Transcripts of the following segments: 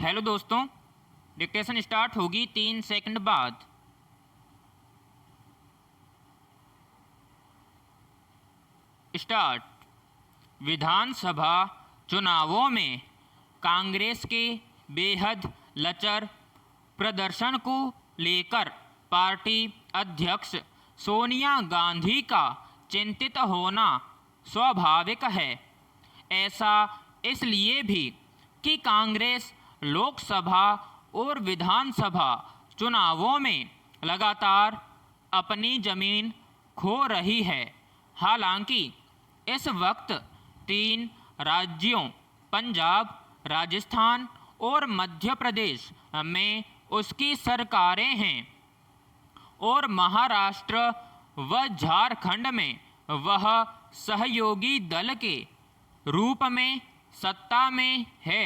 Hello दोस्तों, dictation start होगी 3 second बाद। स्टार्ट। विधानसभा चुनावों में कांग्रेस के बेहद लचर प्रदर्शन को लेकर पार्टी अध्यक्ष सोनिया गांधी का चिंतित होना स्वाभाविक है। ऐसा इसलिए भी कि कांग्रेस लोकसभा और विधानसभा चुनावों में लगातार अपनी जमीन खो रही है। हालांकि इस वक्त 3 राज्यों पंजाब, राजस्थान और मध्य प्रदेश में उसकी सरकारें हैं और महाराष्ट्र व झारखंड में वह सहयोगी दल के रूप में सत्ता में है।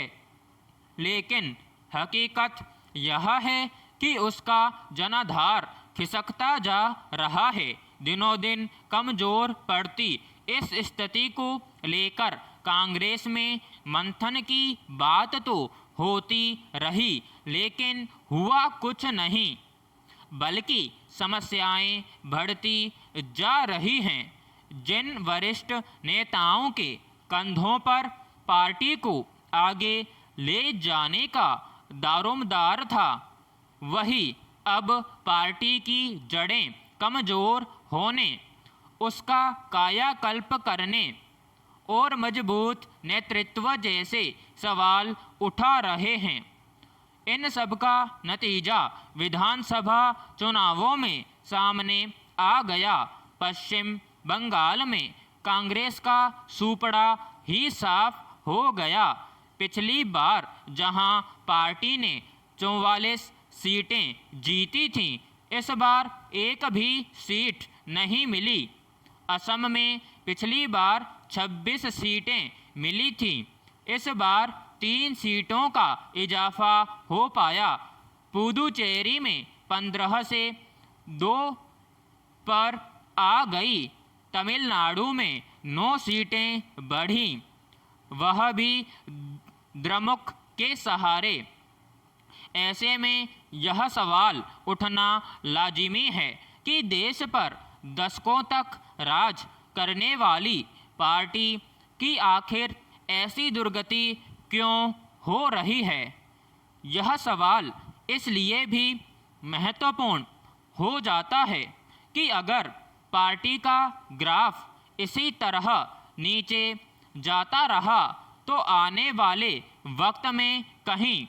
लेकिन हकीकत यह है कि उसका जनाधार खिसकता जा रहा है। दिनों दिन कमजोर पड़ती इस स्थिति को लेकर कांग्रेस में मंथन की बात तो होती रही, लेकिन हुआ कुछ नहीं, बल्कि समस्याएं बढ़ती जा रही हैं। जिन वरिष्ठ नेताओं के कंधों पर पार्टी को आगे ले जाने का दारोमदार था, वही अब पार्टी की जड़ें कमजोर होने, उसका कायाकल्प करने और मजबूत नेतृत्व जैसे सवाल उठा रहे हैं। इन सब का नतीजा विधानसभा चुनावों में सामने आ गया। पश्चिम बंगाल में कांग्रेस का सुपड़ा ही साफ हो गया। पिछली बार जहां पार्टी ने 44 सीटें जीती थीं, इस बार एक भी सीट नहीं मिली। असम में पिछली बार 26 सीटें मिली थीं, इस बार 3 सीटों का इजाफा हो पाया। पुदुचेरी में 15 से 2 पर आ गई। तमिलनाडु में 9 सीटें बढ़ीं, वह भी द्रमुक के सहारे। ऐसे में यह सवाल उठना लाजिमी है कि देश पर दशकों तक राज करने वाली पार्टी की आखिर ऐसी दुर्गति क्यों हो रही है। यह सवाल इसलिए भी महत्वपूर्ण हो जाता है कि अगर पार्टी का ग्राफ इसी तरह नीचे जाता रहा तो आने वाले वक्त में कहीं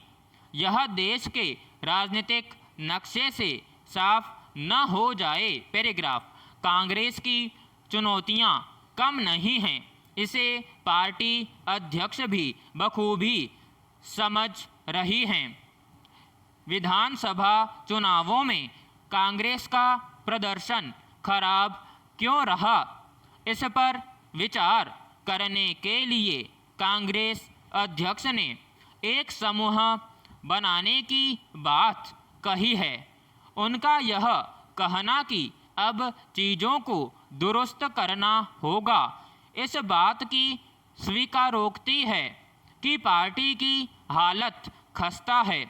यह देश के राजनीतिक नक्शे से साफ न हो जाए। पैराग्राफ। कांग्रेस की चुनौतियां कम नहीं हैं, इसे पार्टी अध्यक्ष भी बखूबी समझ रही हैं। विधानसभा चुनावों में कांग्रेस का प्रदर्शन खराब क्यों रहा, इस पर विचार करने के लिए कांग्रेस अध्यक्ष ने एक समूह बनाने की बात कही है। उनका यह कहना कि अब चीज़ों को दुरुस्त करना होगा, इस बात की स्वीकारोक्ति है कि पार्टी की हालत खस्ता है।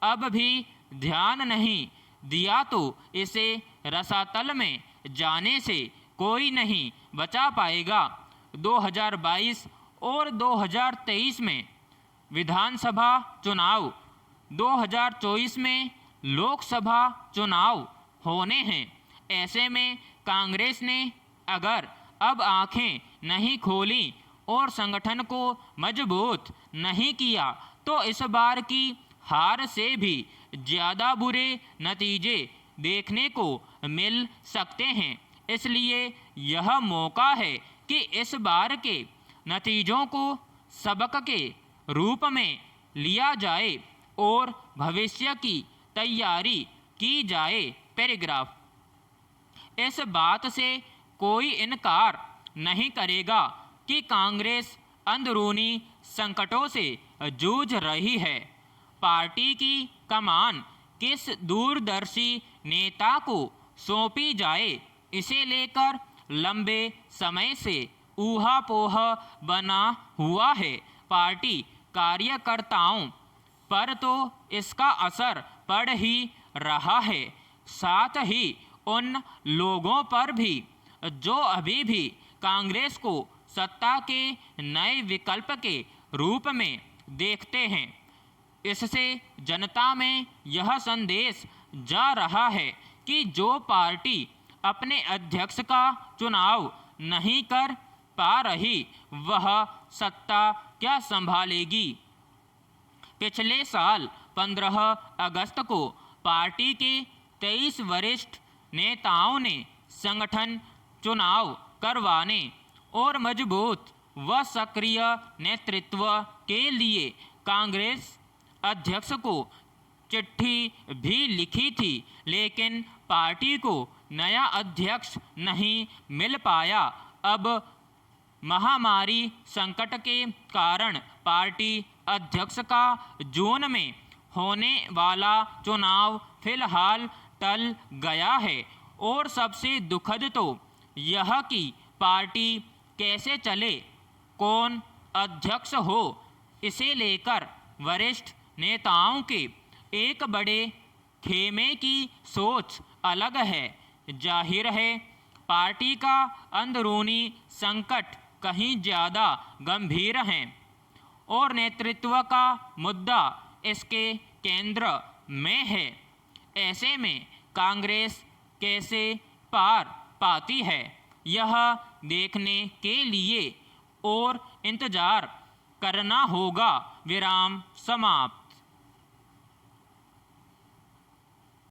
अब भी ध्यान नहीं दिया तो इसे रसातल में जाने से कोई नहीं बचा पाएगा। 2022 और 2023 में विधानसभा चुनाव, 2024 में लोकसभा चुनाव होने हैं। ऐसे में कांग्रेस ने अगर अब आंखें नहीं खोली और संगठन को मजबूत नहीं किया तो इस बार की हार से भी ज़्यादा बुरे नतीजे देखने को मिल सकते हैं। इसलिए यह मौका है कि इस बार के नतीजों को सबक के रूप में लिया जाए और भविष्य की तैयारी की जाए। पैराग्राफ। इस बात से कोई इनकार नहीं करेगा कि कांग्रेस अंदरूनी संकटों से जूझ रही है। पार्टी की कमान किस दूरदर्शी नेता को सौंपी जाए, इसे लेकर लंबे समय से ऊहापोह बना हुआ है। पार्टी कार्यकर्ताओं पर तो इसका असर पड़ ही रहा है। साथ ही उन लोगों पर भी जो अभी भी कांग्रेस को सत्ता के नए विकल्प के रूप में देखते हैं। इससे जनता में यह संदेश जा रहा है कि जो पार्टी अपने अध्यक्ष का चुनाव नहीं कर पा रही वह सत्ता क्या संभालेगी। पिछले साल 15 अगस्त को पार्टी के 23 वरिष्ठ नेताओं ने संगठन चुनाव करवाने और मजबूत व सक्रिय नेतृत्व के लिए कांग्रेस अध्यक्ष को चिट्ठी भी लिखी थी, लेकिन पार्टी को नया अध्यक्ष नहीं मिल पाया। अब महामारी संकट के कारण पार्टी अध्यक्ष का जून में होने वाला चुनाव फिलहाल टल गया है और सबसे दुखद तो यह कि पार्टी कैसे चले, कौन अध्यक्ष हो, इसे लेकर वरिष्ठ नेताओं के एक बड़े खेमे की सोच अलग है। जाहिर है पार्टी का अंदरूनी संकट कहीं ज़्यादा गंभीर है और नेतृत्व का मुद्दा इसके केंद्र में है। ऐसे में कांग्रेस कैसे पार पाती है, यह देखने के लिए और इंतज़ार करना होगा। विराम समाप्त।